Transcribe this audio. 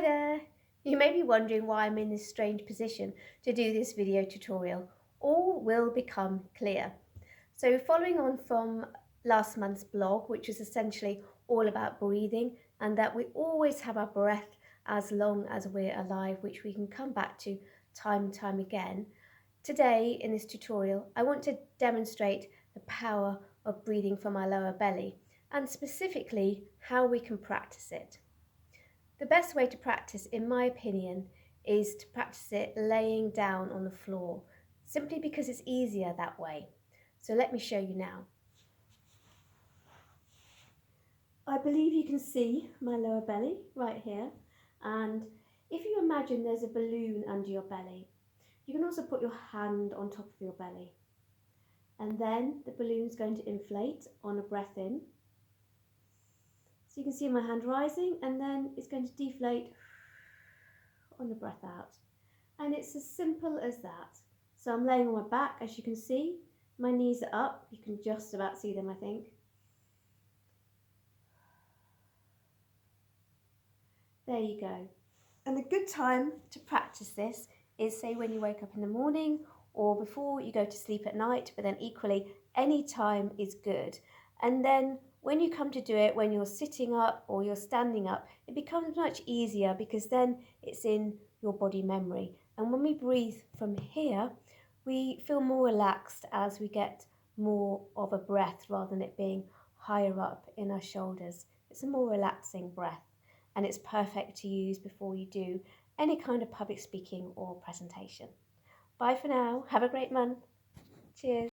Hi there! You may be wondering why I'm in this strange position to do this video tutorial. All will become clear. So following on from last month's blog, which is essentially all about breathing and that we always have our breath as long as we're alive, which we can come back to time and time again. Today in this tutorial, I want to demonstrate the power of breathing from our lower belly and specifically how we can practice it. The best way to practice, in my opinion, is to practice it laying down on the floor, simply because it's easier that way. So let me show you now. I believe you can see my lower belly right here. And if you imagine there's a balloon under your belly, you can also put your hand on top of your belly. And then the balloon's going to inflate on a breath in. So you can see my hand rising, and then it's going to deflate on the breath out. And it's as simple as that. So I'm laying on my back, as you can see. My knees are up. You can just about see them, I think. There you go. And a good time to practice this is, say, when you wake up in the morning or before you go to sleep at night, but then equally any time is good. And then when you come to do it, when you're sitting up or you're standing up, it becomes much easier because then it's in your body memory. And when we breathe from here, we feel more relaxed as we get more of a breath rather than it being higher up in our shoulders. It's a more relaxing breath, and it's perfect to use before you do any kind of public speaking or presentation. Bye for now. Have a great month. Cheers.